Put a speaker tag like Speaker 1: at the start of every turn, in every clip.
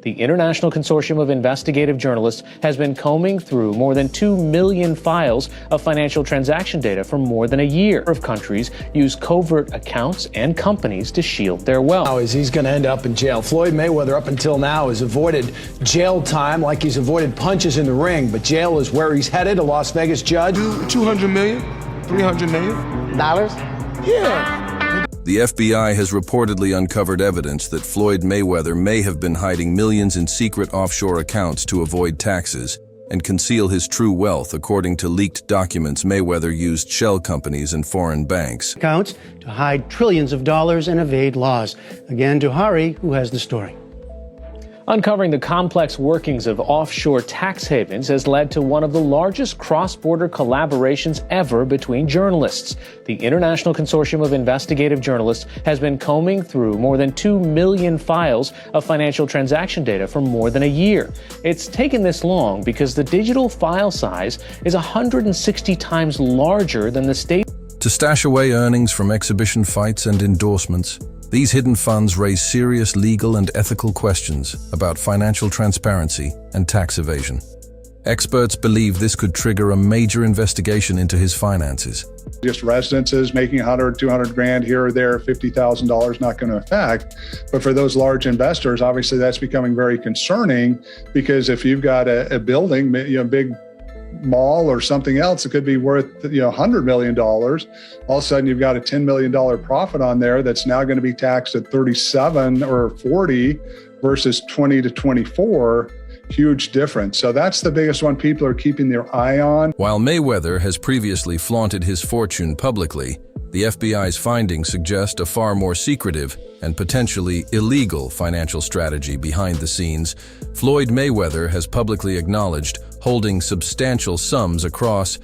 Speaker 1: The International Consortium of Investigative Journalists has been combing through more than 2 million files of financial transaction data for more than a year. Of countries use covert accounts and companies to shield their wealth.
Speaker 2: Now, he's going to end up in jail. Floyd Mayweather, up until now, has avoided jail time like he's avoided punches in the ring, but jail is where he's headed. A Las Vegas judge.
Speaker 3: $200 million, $300 million. Yeah.
Speaker 4: The FBI has reportedly uncovered evidence that Floyd Mayweather may have been hiding millions in secret offshore accounts to avoid taxes and conceal his true wealth. According to leaked documents, Mayweather used shell companies and foreign banks.
Speaker 5: Accounts to hide trillions of dollars and evade laws. Again, Duhari, who has the story.
Speaker 1: Uncovering the complex workings of offshore tax havens has led to one of the largest cross-border collaborations ever between journalists. The International Consortium of Investigative Journalists has been combing through more than 2 million files of financial transaction data for more than a year. It's taken this long because the digital file size is 160 times larger than the state.
Speaker 4: To stash away earnings from exhibition fights and endorsements, these hidden funds raise serious legal and ethical questions about financial transparency and tax evasion. Experts believe this could trigger a major investigation into his finances.
Speaker 6: Just residences making 100, 200 grand here or there, $50,000 not going to affect. But for those large investors, obviously that's becoming very concerning, because if you've got a building, big mall or something else, it could be worth $100 million. All of a sudden you've got a $10 million profit on there that's now going to be taxed at 37 or 40 versus 20 to 24. Huge difference. So that's the biggest one people are keeping their eye on.
Speaker 4: While Mayweather has previously flaunted his fortune publicly, the FBI's findings suggest a far more secretive and potentially illegal financial strategy behind the scenes. Floyd Mayweather has publicly acknowledged holding substantial sums across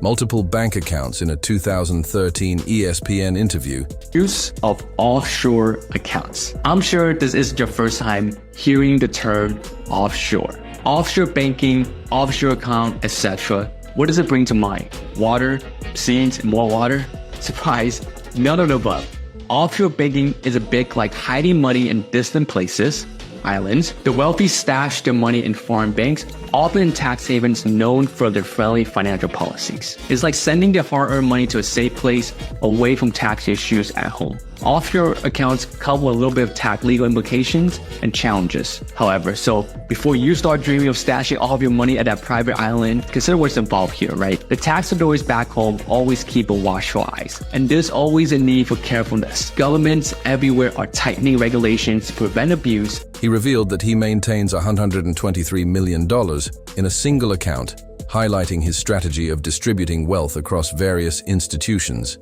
Speaker 4: multiple bank accounts in a 2013 ESPN interview.
Speaker 7: Use of offshore accounts. I'm sure this isn't your first time hearing the term offshore. Offshore banking, offshore account, etc. What does it bring to mind? Water, scenes, more water? Surprise, none of the above. Offshore banking is a bit like hiding money in distant places, islands. The wealthy stash their money in foreign banks, often in tax havens known for their friendly financial policies. It's like sending their hard-earned money to a safe place away from tax issues at home. Offshore accounts come with a little bit of tax legal implications and challenges. However, so before you start dreaming of stashing all of your money at that private island, consider what's involved here, right? The tax authorities back home always keep a watchful eyes, and there's always a need for carefulness. Governments everywhere are tightening regulations to prevent abuse.
Speaker 4: He revealed that he maintains $123 million in a single account, highlighting his strategy of distributing wealth across various institutions.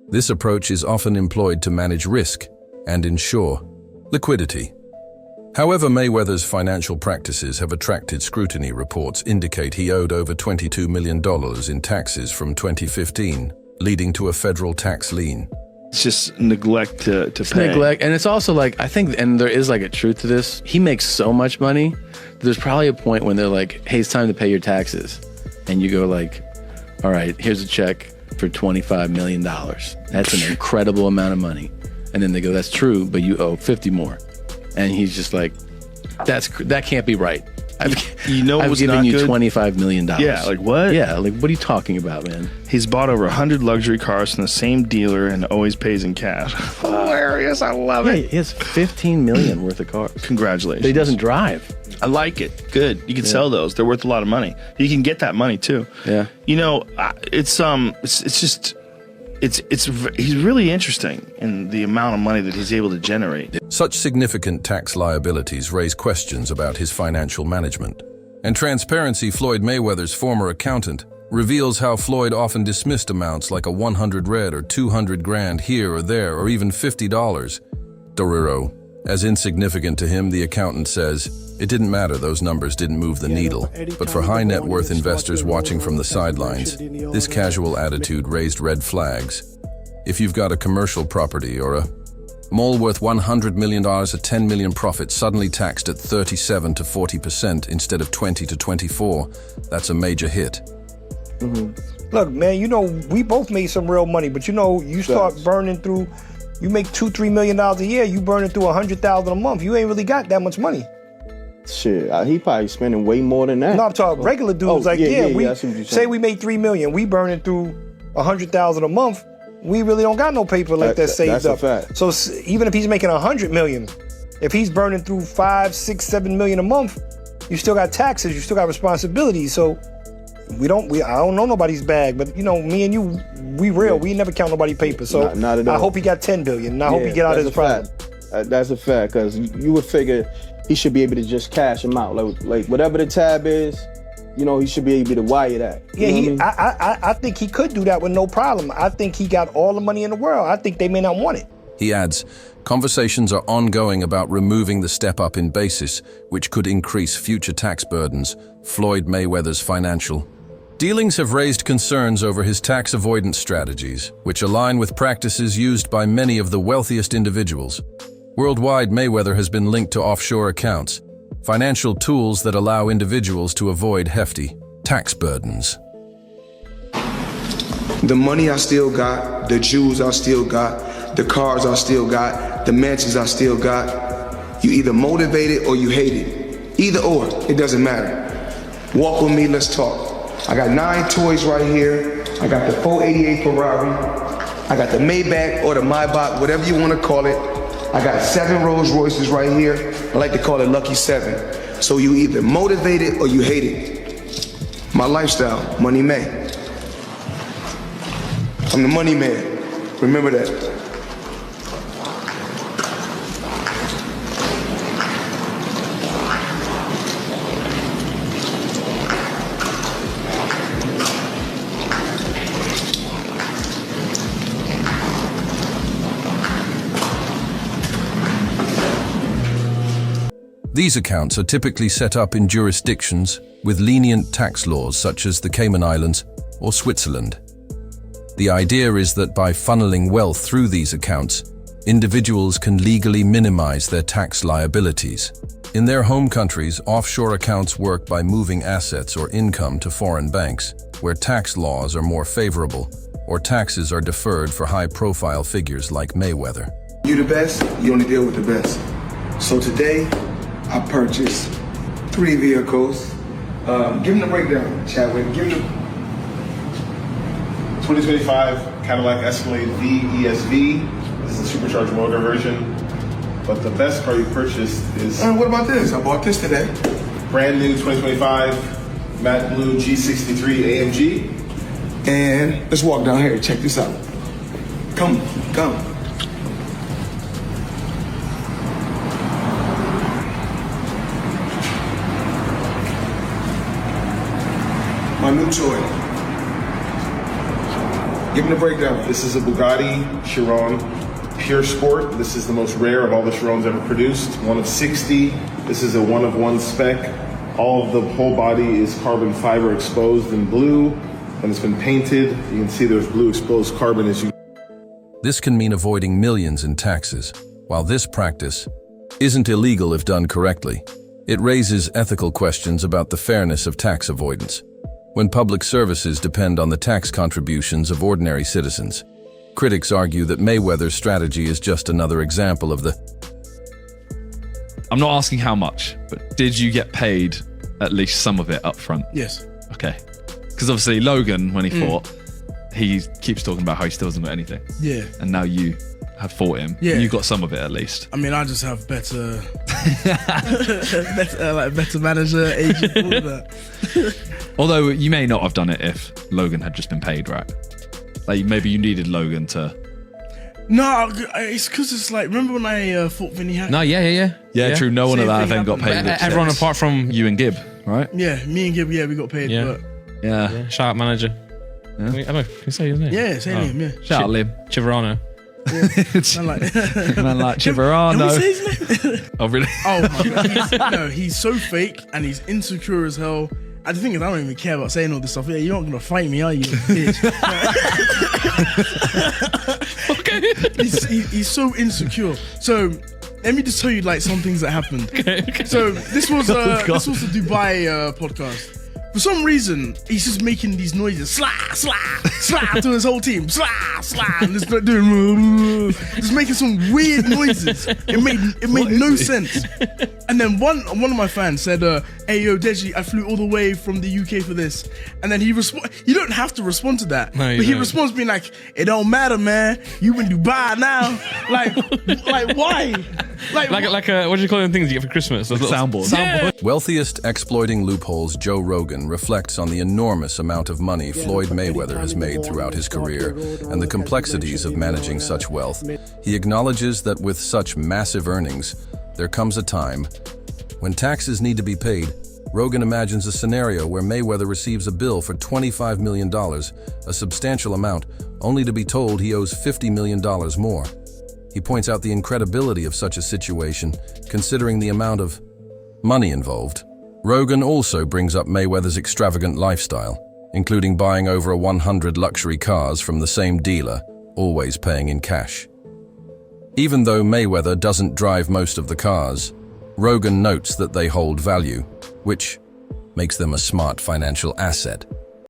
Speaker 4: This approach is often employed to manage risk and ensure liquidity. However, Mayweather's financial practices have attracted scrutiny. Reports indicate he owed over $22 million in taxes from 2015, leading to a federal tax lien.
Speaker 3: It's just neglect to pay.
Speaker 8: Neglect, and it's also like, I think, and there is like a truth to this, he makes so much money, there's probably a point when they're like, hey, it's time to pay your taxes. And you go like, all right, here's a check for $25 million. That's an incredible amount of money. And then they go, that's true, but you owe 50 more. And he's just like, that can't be right. I've given you $25 million.
Speaker 3: Yeah, like what?
Speaker 8: Yeah, like what are you talking about, man?
Speaker 3: He's bought over 100 luxury cars from the same dealer and always pays in cash. Hilarious, I love it.
Speaker 8: He has $15 million worth of cars.
Speaker 3: Congratulations.
Speaker 8: But he doesn't drive.
Speaker 3: I like it. Good. You can sell those. They're worth a lot of money. You can get that money too.
Speaker 8: Yeah.
Speaker 3: He's really interesting in the amount of money that he's able to generate.
Speaker 4: Such significant tax liabilities raise questions about his financial management. And transparency, Floyd Mayweather's former accountant, reveals how Floyd often dismissed amounts like a 100 red or 200 grand here or there, or even $50. Doriro. As insignificant to him, the accountant says, it didn't matter, those numbers didn't move the needle. But for high net worth investors watching from the sidelines, this casual attitude raised red flags. If you've got a commercial property or a mall worth $100 million, a $10 million profit suddenly taxed at 37 to 40% instead of 20 to 24, that's a major hit.
Speaker 9: Look, man, we both made some real money, but you start burning through You make $2-3 million a year, you burning through $100,000 a month. You ain't really got that much money.
Speaker 10: Shit, he probably spending way more than that.
Speaker 9: No, I'm talking regular dudes.
Speaker 10: I see what you're
Speaker 9: Say
Speaker 10: saying.
Speaker 9: we made $3 million, we burning through $100,000 a month. We really don't got no paper like that saved up.
Speaker 10: That's a fact.
Speaker 9: So even if he's making $100 million, if he's burning through $5, $6, $7 million a month, you still got taxes, you still got responsibilities. So I don't know nobody's bag, but me and you, we real. We never count nobody's paper. So
Speaker 10: not at all.
Speaker 9: I hope he got $10 billion. And I hope he get out of his problem.
Speaker 10: That's a fact, because you would figure he should be able to just cash him out. Like whatever the tab is, he should be able to wire that.
Speaker 9: I think he could do that with no problem. I think he got all the money in the world. I think they may not want it.
Speaker 4: He adds, conversations are ongoing about removing the step-up in basis, which could increase future tax burdens. Floyd Mayweather's financial dealings have raised concerns over his tax avoidance strategies, which align with practices used by many of the wealthiest individuals. Worldwide, Mayweather has been linked to offshore accounts, financial tools that allow individuals to avoid hefty tax burdens.
Speaker 11: The money I still got, the jewels I still got, the cars I still got, the mansions I still got. You either motivate it or you hate it. Either or, it doesn't matter. Walk with me, let's talk. I got 9 toys right here. I got the 488 Ferrari. I got the Maybach or the Maybach, whatever you want to call it. I got 7 Rolls Royces right here. I like to call it Lucky 7. So you either motivate it or you hate it. My lifestyle, Money Man. I'm the money man. Remember that.
Speaker 4: These accounts are typically set up in jurisdictions with lenient tax laws such as the Cayman Islands or Switzerland. The idea is that by funneling wealth through these accounts, individuals can legally minimize their tax liabilities. In their home countries, offshore accounts work by moving assets or income to foreign banks, where tax laws are more favorable or taxes are deferred for high-profile figures like Mayweather.
Speaker 11: You the best, you only deal with the best. So today, I purchased 3 vehicles. Give them the breakdown, Chadwick. Give them the
Speaker 12: 2025 Cadillac Escalade V ESV. This is a supercharged motor version. But the best car you purchased is...
Speaker 11: what about this? I bought this today.
Speaker 12: Brand new 2025 matte blue G63 AMG.
Speaker 11: And let's walk down here. Check this out. Come. My new toy. Give me the breakdown.
Speaker 12: This is a Bugatti Chiron Pure Sport. This is the most rare of all the Chirons ever produced. 1 of 60. This is a 1 of 1 spec. All of the whole body is carbon fiber exposed in blue. When it's been painted, you can see there's blue exposed carbon as you...
Speaker 4: This can mean avoiding millions in taxes. While this practice isn't illegal if done correctly, it raises ethical questions about the fairness of tax avoidance. When public services depend on the tax contributions of ordinary citizens, critics argue that Mayweather's strategy is just another example of the...
Speaker 13: I'm not asking how much, but did you get paid at least some of it up front?
Speaker 14: Yes.
Speaker 13: Okay. Because obviously Logan, when he fought, he keeps talking about how he still hasn't got anything.
Speaker 14: Yeah.
Speaker 13: And now you have fought him.
Speaker 14: Yeah.
Speaker 13: You got some of it at least.
Speaker 14: I mean, I just have better, better manager, agent, all of that.
Speaker 13: Although you may not have done it if Logan had just been paid, right? Like maybe you needed Logan to...
Speaker 14: No, it's because it's like, remember when I fought Vinny Hack?
Speaker 13: No, yeah, true. No one of that event got paid.
Speaker 15: Everyone apart from
Speaker 13: you and Gib, right?
Speaker 14: Yeah, me and Gib, we got paid.
Speaker 15: Yeah.
Speaker 14: But
Speaker 15: Yeah. Shout out manager. Yeah. I don't know, can you say his name?
Speaker 14: Yeah, say his name, yeah.
Speaker 13: Shout out Lim.
Speaker 15: Chiverano.
Speaker 14: Man
Speaker 13: like Chiverano.
Speaker 14: Can we say his name?
Speaker 13: Oh, really?
Speaker 14: Oh my God. He's so fake and he's insecure as hell. And the thing is, I don't even care about saying all this stuff. Yeah, you're not gonna fight me, are you, bitch? Okay. He's so insecure. So let me just tell you like some things that happened. Okay. So this was the Dubai podcast. for some reason, he's just making these noises, slah, slah, slah, to his whole team, slah, slah, and just doing, just making some weird noises. It made no sense. And then one of my fans said, "Hey yo, Deji, I flew all the way from the UK for this." And then he you don't have to respond to that,
Speaker 15: No,
Speaker 14: but he
Speaker 15: don't.
Speaker 14: responds being like, "It don't matter, man. You in Dubai now." like why?
Speaker 15: Like what do you call them things you get for Christmas? Those little
Speaker 13: soundboard.
Speaker 15: Yeah.
Speaker 4: Wealthiest exploiting loopholes Joe Rogan reflects on the enormous amount of money Floyd Mayweather has made throughout his career and the complexities of managing such wealth. He acknowledges that with such massive earnings, there comes a time when taxes need to be paid. Rogan imagines a scenario where Mayweather receives a bill for $25 million, a substantial amount, only to be told he owes $50 million more. He points out the incredibility of such a situation, considering the amount of money involved. Rogan also brings up Mayweather's extravagant lifestyle, including buying over 100 luxury cars from the same dealer, always paying in cash. Even though Mayweather doesn't drive most of the cars, Rogan notes that they hold value, which makes them a smart financial asset.